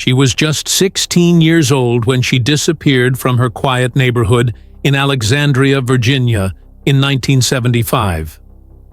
She was just 16 years old when she disappeared from her quiet neighborhood in Alexandria, Virginia, in 1975.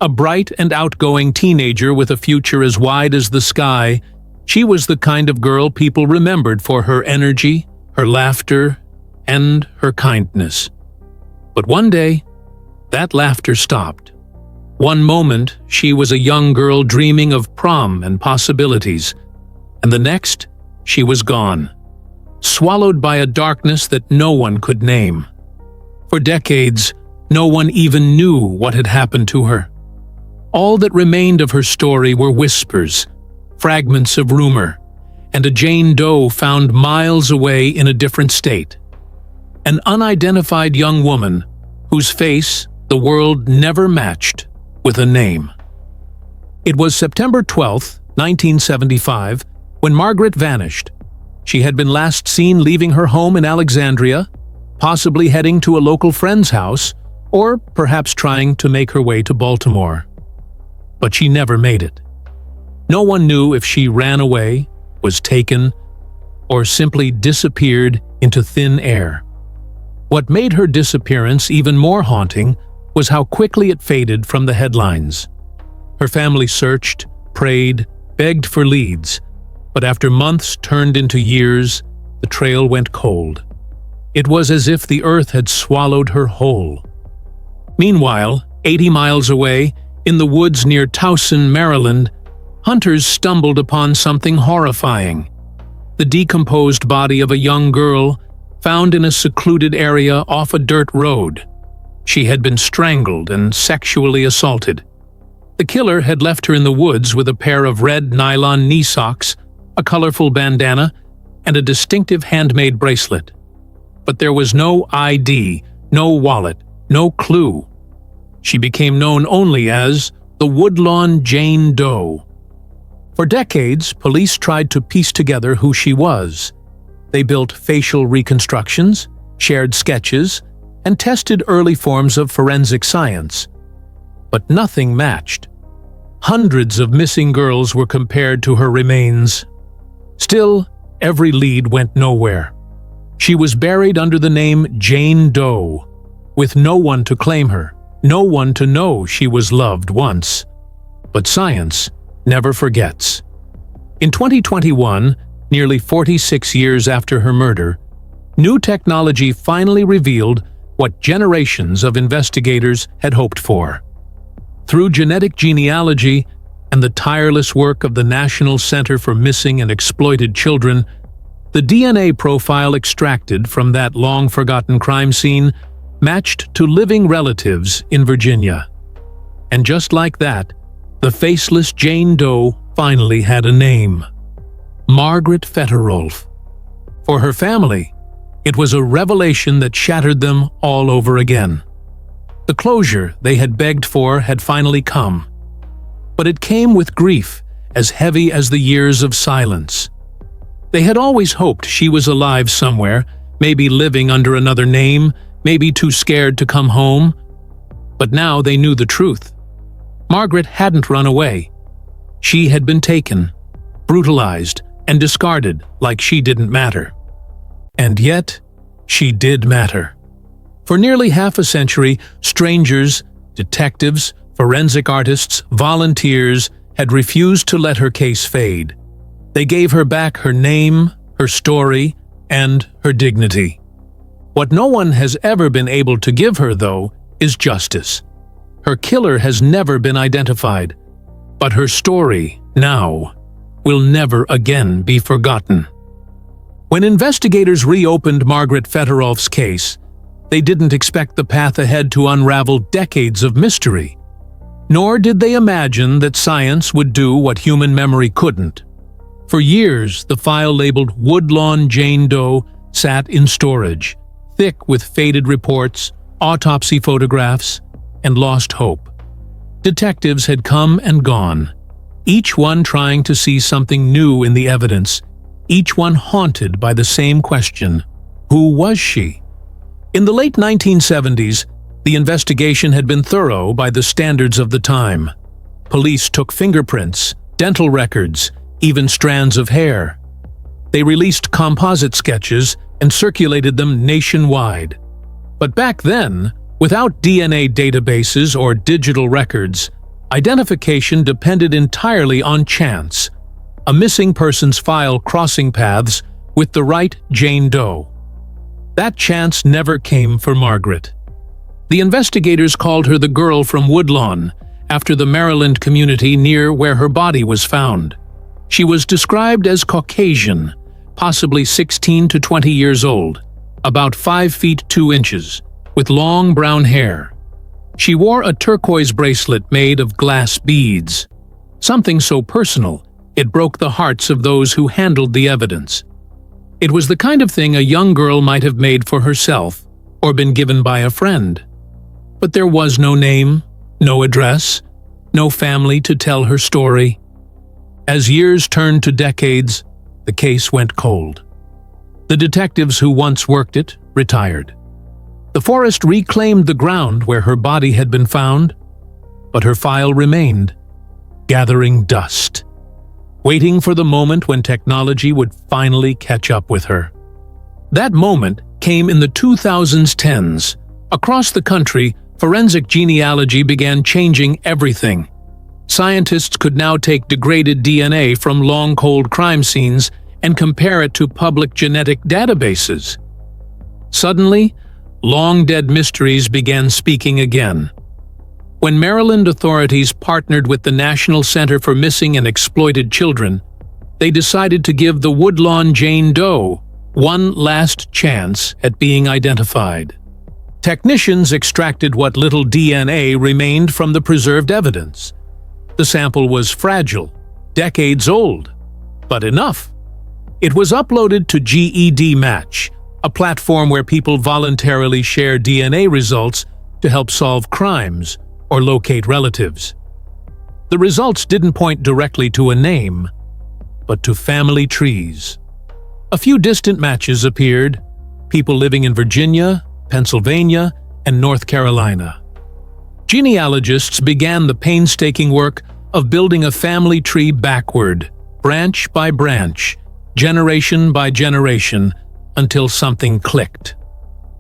A bright and outgoing teenager with a future as wide as the sky, she was the kind of girl people remembered for her energy, her laughter, and her kindness. But one day, that laughter stopped. One moment, she was a young girl dreaming of prom and possibilities, and the next, she was gone, swallowed by a darkness that no one could name. For decades, no one even knew what had happened to her. All that remained of her story were whispers, fragments of rumor, and a Jane Doe found miles away in a different state. An unidentified young woman whose face the world never matched with a name. It was September 12, 1975, when Margaret vanished. She had been last seen leaving her home in Alexandria, possibly heading to a local friend's house, or perhaps trying to make her way to Baltimore. But she never made it. No one knew if she ran away, was taken, or simply disappeared into thin air. What made her disappearance even more haunting was how quickly it faded from the headlines. Her family searched, prayed, begged for leads, but after months turned into years, the trail went cold. It was as if the earth had swallowed her whole. Meanwhile, 80 miles away, in the woods near Towson, Maryland, hunters stumbled upon something horrifying. The decomposed body of a young girl found in a secluded area off a dirt road. She had been strangled and sexually assaulted. The killer had left her in the woods with a pair of red nylon knee socks, a colorful bandana, and a distinctive handmade bracelet. But there was no ID, no wallet, no clue. She became known only as the Woodlawn Jane Doe. For decades, police tried to piece together who she was. They built facial reconstructions, shared sketches, and tested early forms of forensic science. But nothing matched. Hundreds of missing girls were compared to her remains. Still, every lead went nowhere. She was buried under the name Jane Doe, with no one to claim her, no one to know she was loved once. But science never forgets. In 2021, nearly 46 years after her murder, new technology finally revealed what generations of investigators had hoped for. Through genetic genealogy and the tireless work of the National Center for Missing and Exploited Children, the DNA profile extracted from that long-forgotten crime scene matched to living relatives in Virginia. And just like that, the faceless Jane Doe finally had a name: Margaret Fetterolf. For her family, it was a revelation that shattered them all over again. The closure they had begged for had finally come. But it came with grief as heavy as the years of silence. They had always hoped she was alive somewhere, maybe living under another name, maybe too scared to come home. But now they knew the truth. Margaret hadn't run away. She had been taken, brutalized, and discarded like she didn't matter. And yet, she did matter. For nearly half a century, strangers, detectives, forensic artists, volunteers had refused to let her case fade. They gave her back her name, her story, and her dignity. What no one has ever been able to give her, though, is justice. Her killer has never been identified, but her story, now, will never again be forgotten. When investigators reopened Margaret Fetterolf's case, they didn't expect the path ahead to unravel decades of mystery. Nor did they imagine that science would do what human memory couldn't. For years, the file labeled Woodlawn Jane Doe sat in storage, thick with faded reports, autopsy photographs, and lost hope. Detectives had come and gone, each one trying to see something new in the evidence, each one haunted by the same question: who was she? In the late 1970s, the investigation had been thorough by the standards of the time. Police took fingerprints, dental records, even strands of hair. They released composite sketches and circulated them nationwide. But back then, without DNA databases or digital records, identification depended entirely on chance, a missing persons file crossing paths with the right Jane Doe. That chance never came for Margaret. The investigators called her the girl from Woodlawn, after the Maryland community near where her body was found. She was described as Caucasian, possibly 16 to 20 years old, about 5 feet 2 inches, with long brown hair. She wore a turquoise bracelet made of glass beads, something so personal it broke the hearts of those who handled the evidence. It was the kind of thing a young girl might have made for herself or been given by a friend. But there was no name, no address, no family to tell her story. As years turned to decades, the case went cold. The detectives who once worked it retired. The forest reclaimed the ground where her body had been found, but her file remained, gathering dust, waiting for the moment when technology would finally catch up with her. That moment came in the 2010s. Across the country, forensic genealogy began changing everything. Scientists could now take degraded DNA from long cold crime scenes and compare it to public genetic databases. Suddenly, long-dead mysteries began speaking again. When Maryland authorities partnered with the National Center for Missing and Exploited Children, they decided to give the Woodlawn Jane Doe one last chance at being identified. Technicians extracted what little DNA remained from the preserved evidence. The sample was fragile, decades old, but enough. It was uploaded to GED Match, a platform where people voluntarily share DNA results to help solve crimes or locate relatives. The results didn't point directly to a name, but to family trees. A few distant matches appeared, people living in Virginia, Pennsylvania, and North Carolina. Genealogists began the painstaking work of building a family tree backward, branch by branch, generation by generation, until something clicked.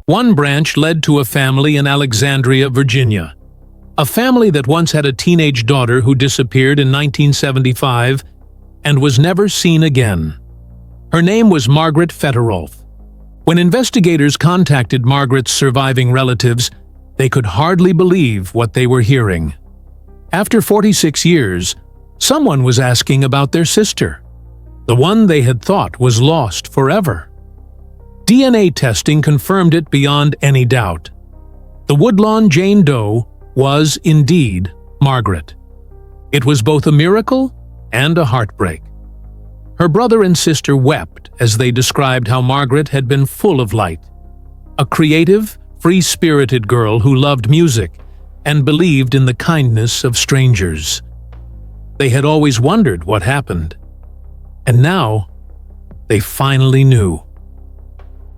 One branch led to a family in Alexandria, Virginia. A family that once had a teenage daughter who disappeared in 1975 and was never seen again. Her name was Margaret Fetterolf. When investigators contacted Margaret's surviving relatives, they could hardly believe what they were hearing. After 46 years, someone was asking about their sister, the one they had thought was lost forever. DNA testing confirmed it beyond any doubt. The Woodlawn Jane Doe was indeed Margaret. It was both a miracle and a heartbreak. Her brother and sister wept as they described how Margaret had been full of light, a creative, free-spirited girl who loved music and believed in the kindness of strangers. They had always wondered what happened, and now they finally knew.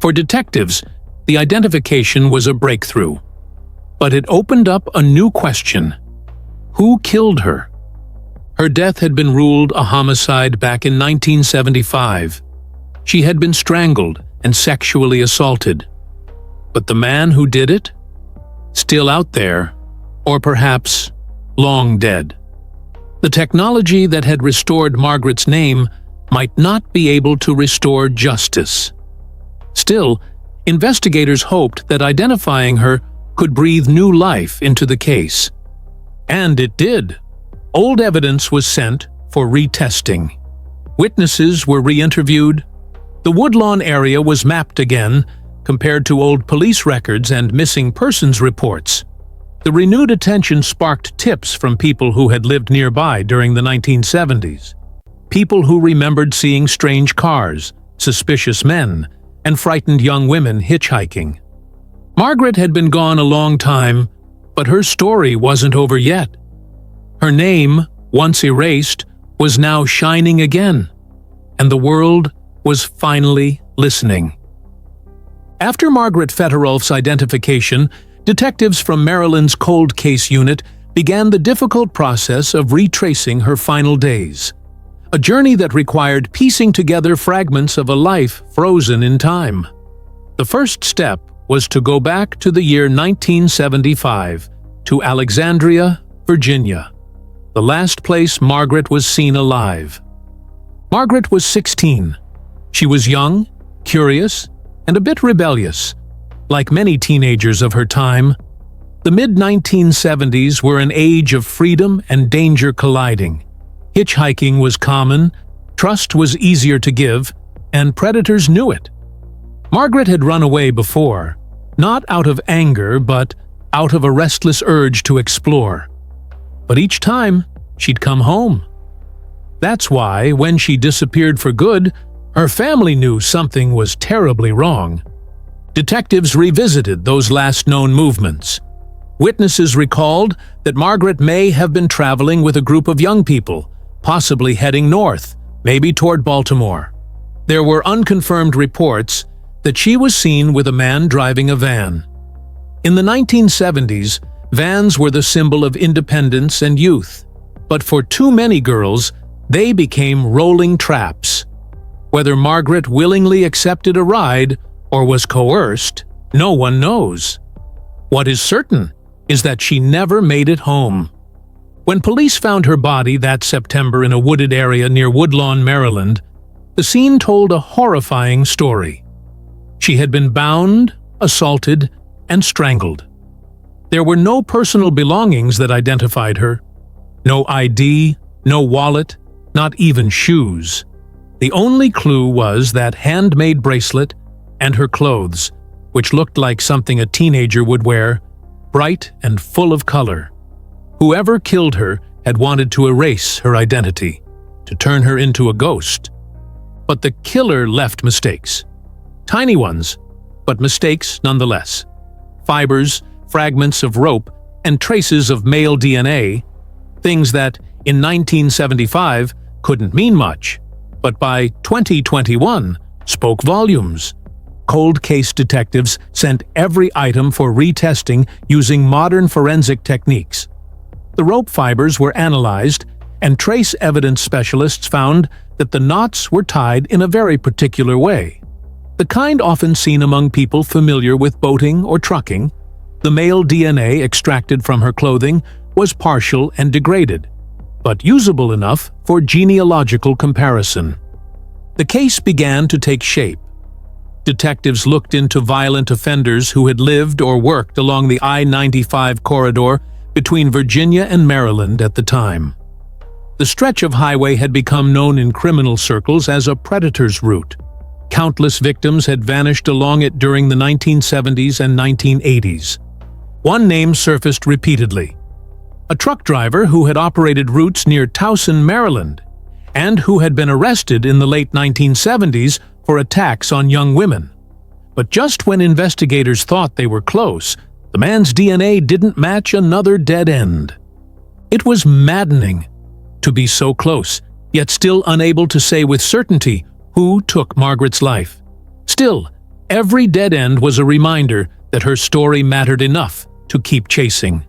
For detectives, the identification was a breakthrough, but it opened up a new question. Who killed her? Her death had been ruled a homicide back in 1975. She had been strangled and sexually assaulted. But the man who did it? Still out there, or perhaps long dead. The technology that had restored Margaret's name might not be able to restore justice. Still, investigators hoped that identifying her could breathe new life into the case. And it did. Old evidence was sent for retesting. Witnesses were re-interviewed. The Woodlawn area was mapped again, compared to old police records and missing persons reports. The renewed attention sparked tips from people who had lived nearby during the 1970s. People who remembered seeing strange cars, suspicious men, and frightened young women hitchhiking. Margaret had been gone a long time, but her story wasn't over yet. Her name, once erased, was now shining again, and the world was finally listening. After Margaret Fetterolf's identification, detectives from Maryland's Cold Case Unit began the difficult process of retracing her final days. a journey that required piecing together fragments of a life frozen in time. The first step was to go back to the year 1975, to Alexandria, Virginia, the last place Margaret was seen alive. Margaret was 16. She was young, curious, and a bit rebellious. Like many teenagers of her time, the mid-1970s were an age of freedom and danger colliding. Hitchhiking was common, trust was easier to give, and predators knew it. Margaret had run away before, not out of anger, but out of a restless urge to explore. But each time, she'd come home. That's why, when she disappeared for good, her family knew something was terribly wrong. Detectives revisited those last known movements. Witnesses recalled that Margaret may have been traveling with a group of young people, possibly heading north, maybe toward Baltimore. There were unconfirmed reports that she was seen with a man driving a van. In the 1970s, vans were the symbol of independence and youth, but for too many girls, they became rolling traps. Whether Margaret willingly accepted a ride or was coerced, no one knows. What is certain is that she never made it home. When police found her body that September in a wooded area near Woodlawn, Maryland, the scene told a horrifying story. She had been bound, assaulted, and strangled. There were no personal belongings that identified her. No ID, no wallet, not even shoes. The only clue was that handmade bracelet and her clothes, which looked like something a teenager would wear, bright and full of color. Whoever killed her had wanted to erase her identity, to turn her into a ghost. But the killer left mistakes. Tiny ones, but mistakes nonetheless. Fibers, fragments of rope, and traces of male DNA, things that, in 1975, couldn't mean much, but by 2021 spoke volumes. Cold case detectives sent every item for retesting using modern forensic techniques. The rope fibers were analyzed, and trace evidence specialists found that the knots were tied in a very particular way. The kind often seen among people familiar with boating or trucking. The male DNA extracted from her clothing was partial and degraded, but usable enough for genealogical comparison. The case began to take shape. Detectives looked into violent offenders who had lived or worked along the I-95 corridor between Virginia and Maryland at the time. The stretch of highway had become known in criminal circles as a predator's route. Countless victims had vanished along it during the 1970s and 1980s. One name surfaced repeatedly: a truck driver who had operated routes near Towson, Maryland, and who had been arrested in the late 1970s for attacks on young women. But just when investigators thought they were close, the man's DNA didn't match another dead end. It was maddening to be so close, yet still unable to say with certainty who took Margaret's life. Still, every dead end was a reminder that her story mattered enough to keep chasing.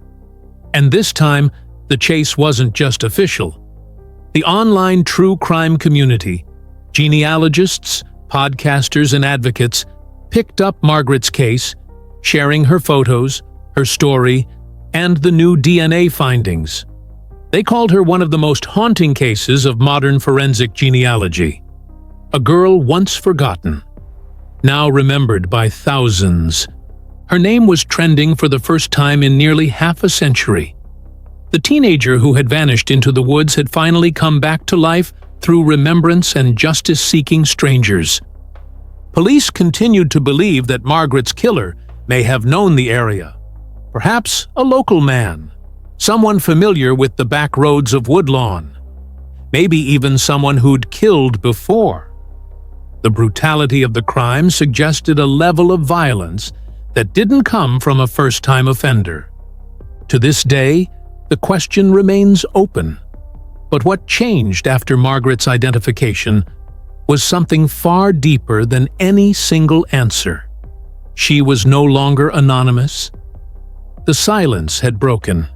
And this time, the chase wasn't just official. The online true crime community, genealogists, podcasters, and advocates picked up Margaret's case, sharing her photos, her story, and the new DNA findings. They called her one of the most haunting cases of modern forensic genealogy. A girl once forgotten, now remembered by thousands. Her name was trending for the first time in nearly half a century. The teenager who had vanished into the woods had finally come back to life through remembrance and justice-seeking strangers. Police continued to believe that Margaret's killer may have known the area. Perhaps a local man, someone familiar with the back roads of Woodlawn. Maybe even someone who'd killed before. The brutality of the crime suggested a level of violence that didn't come from a first-time offender. To this day, the question remains open. But what changed after Margaret's identification was something far deeper than any single answer. She was no longer anonymous. The silence had broken.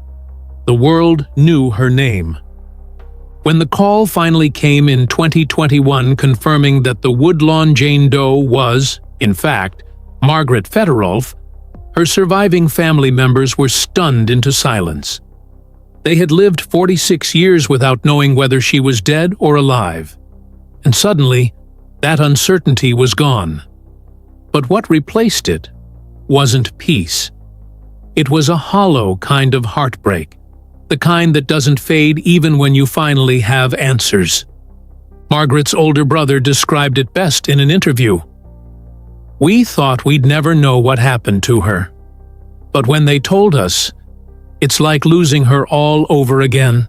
The world knew her name. When the call finally came in 2021 confirming that the Woodlawn Jane Doe was, in fact, Margaret Fetterolf, her surviving family members were stunned into silence. They had lived 46 years without knowing whether she was dead or alive. And suddenly, that uncertainty was gone. But what replaced it wasn't peace. It was a hollow kind of heartbreak, the kind that doesn't fade even when you finally have answers. Margaret's older brother described it best in an interview. "We thought we'd never know what happened to her. But when they told us, it's like losing her all over again."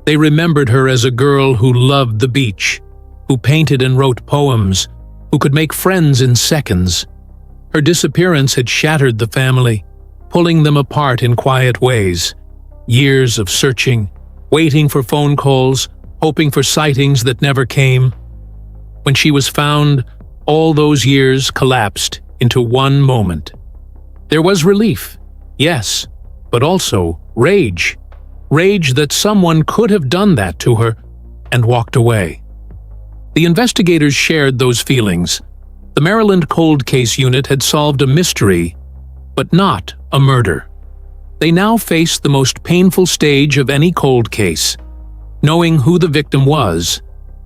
They remembered her as a girl who loved the beach, who painted and wrote poems, who could make friends in seconds. Her disappearance had shattered the family, pulling them apart in quiet ways. Years of searching, waiting for phone calls, hoping for sightings that never came. When she was found, all those years collapsed into one moment. There was relief, yes, but also rage. Rage that someone could have done that to her and walked away. The investigators shared those feelings. The Maryland Cold Case Unit had solved a mystery, but not a murder. They now faced the most painful stage of any cold case, knowing who the victim was,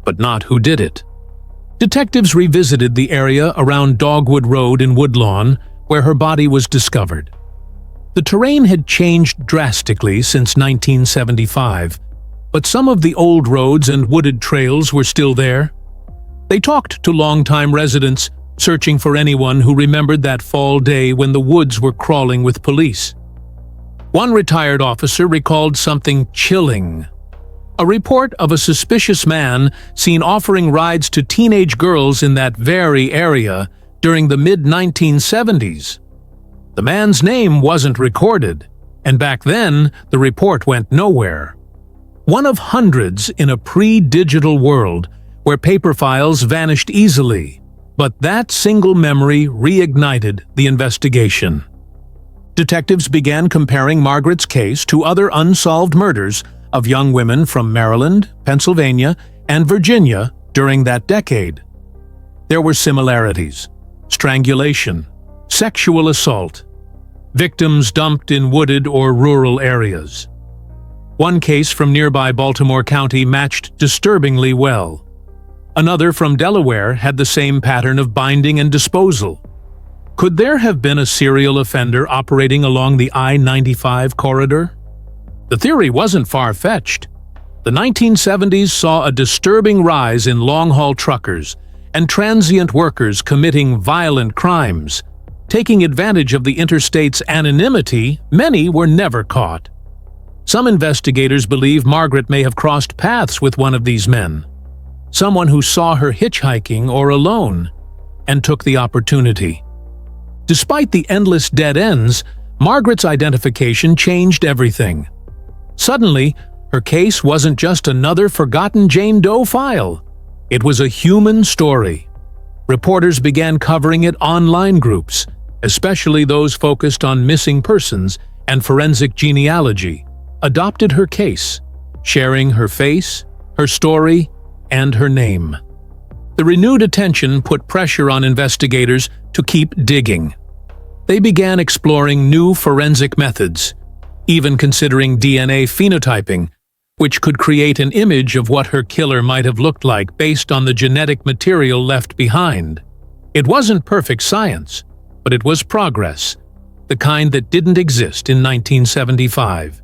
but not who did it. Detectives revisited the area around Dogwood Road in Woodlawn, where her body was discovered. The terrain had changed drastically since 1975, but some of the old roads and wooded trails were still there. They talked to longtime residents, searching for anyone who remembered that fall day when the woods were crawling with police. One retired officer recalled something chilling. A report of a suspicious man seen offering rides to teenage girls in that very area during the mid-1970s. The man's name wasn't recorded, and back then the report went nowhere. One of hundreds in a pre-digital world where paper files vanished easily, but that single memory reignited the investigation. Detectives began comparing Margaret's case to other unsolved murders of young women from Maryland, Pennsylvania, and Virginia during that decade. There were similarities: strangulation, sexual assault, victims dumped in wooded or rural areas. One case from nearby Baltimore County matched disturbingly well. Another from Delaware had the same pattern of binding and disposal. Could there have been a serial offender operating along the I-95 corridor? The theory wasn't far-fetched. The 1970s saw a disturbing rise in long-haul truckers and transient workers committing violent crimes. Taking advantage of the interstate's anonymity, many were never caught. Some investigators believe Margaret may have crossed paths with one of these men, someone who saw her hitchhiking or alone, and took the opportunity. Despite the endless dead ends, Margaret's identification changed everything. Suddenly, her case wasn't just another forgotten Jane Doe file. It was a human story. Reporters began covering it online groups, especially those focused on missing persons and forensic genealogy, adopted her case, sharing her face, her story, and her name. The renewed attention put pressure on investigators to keep digging. They began exploring new forensic methods, even considering DNA phenotyping, which could create an image of what her killer might have looked like based on the genetic material left behind. It wasn't perfect science, but it was progress, the kind that didn't exist in 1975.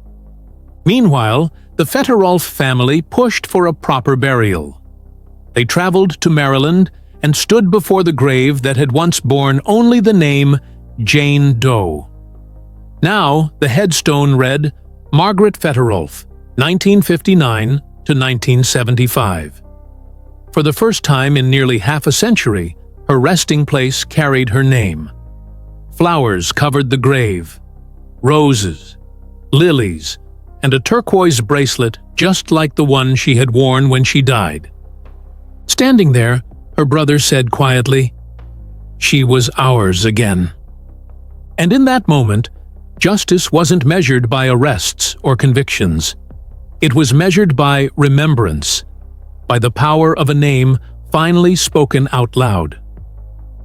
Meanwhile, the Fetterolf family pushed for a proper burial. They traveled to Maryland and stood before the grave that had once borne only the name Jane Doe. Now, the headstone read, Margaret Fetterolf, 1959 to 1975. For the first time in nearly half a century, her resting place carried her name. Flowers covered the grave, roses, lilies, and a turquoise bracelet just like the one she had worn when she died. Standing there, her brother said quietly, "She was ours again." And in that moment, justice wasn't measured by arrests or convictions. It was measured by remembrance, by the power of a name finally spoken out loud.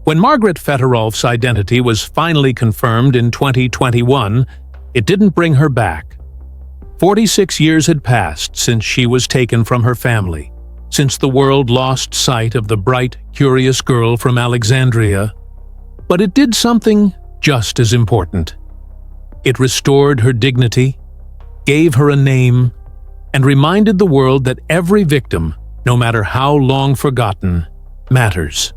When Margaret Fetterolf's identity was finally confirmed in 2021, it didn't bring her back. 46 years had passed since she was taken from her family, since the world lost sight of the bright, curious girl from Alexandria. But it did something just as important. It restored her dignity, gave her a name, and reminded the world that every victim, no matter how long forgotten, matters.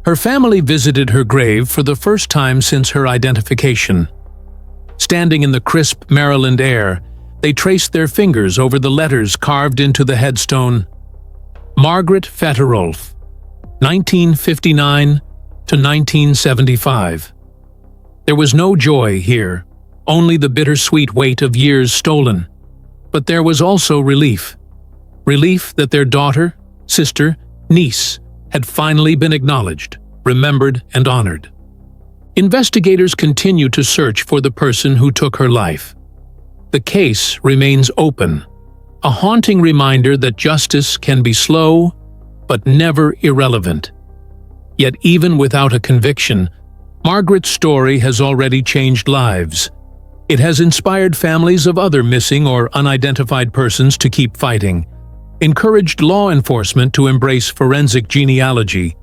Her family visited her grave for the first time since her identification. Standing in the crisp Maryland air, they traced their fingers over the letters carved into the headstone. Margaret Fetterolf, 1959 to 1975. There was no joy here, only the bittersweet weight of years stolen. But there was also relief. Relief that their daughter, sister, niece had finally been acknowledged, remembered, and honored. Investigators continue to search for the person who took her life. The case remains open, a haunting reminder that justice can be slow, but never irrelevant. Yet even without a conviction, Margaret's story has already changed lives. It has inspired families of other missing or unidentified persons to keep fighting, encouraged law enforcement to embrace forensic genealogy,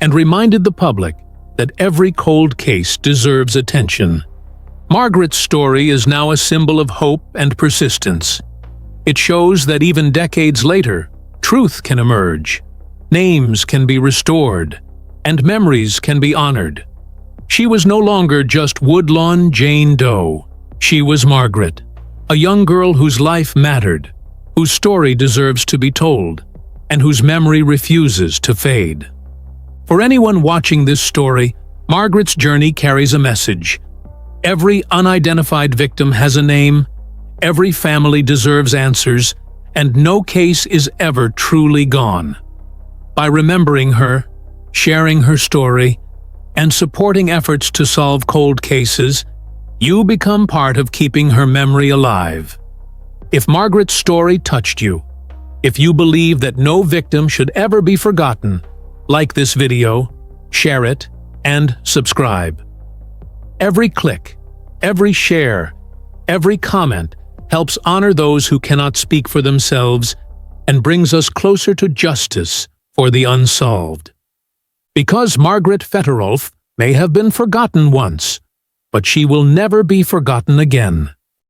and reminded the public that every cold case deserves attention. Margaret's story is now a symbol of hope and persistence. It shows that even decades later, truth can emerge, names can be restored, and memories can be honored. She was no longer just Woodlawn Jane Doe. She was Margaret, a young girl whose life mattered, whose story deserves to be told, and whose memory refuses to fade. For anyone watching this story, Margaret's journey carries a message. Every unidentified victim has a name, every family deserves answers, and no case is ever truly gone. By remembering her, sharing her story, and supporting efforts to solve cold cases, you become part of keeping her memory alive. If Margaret's story touched you, if you believe that no victim should ever be forgotten, like this video, share it, and subscribe. Every click, every share, every comment helps honor those who cannot speak for themselves and brings us closer to justice for the unsolved. Because Margaret Fetterolf may have been forgotten once, but she will never be forgotten again.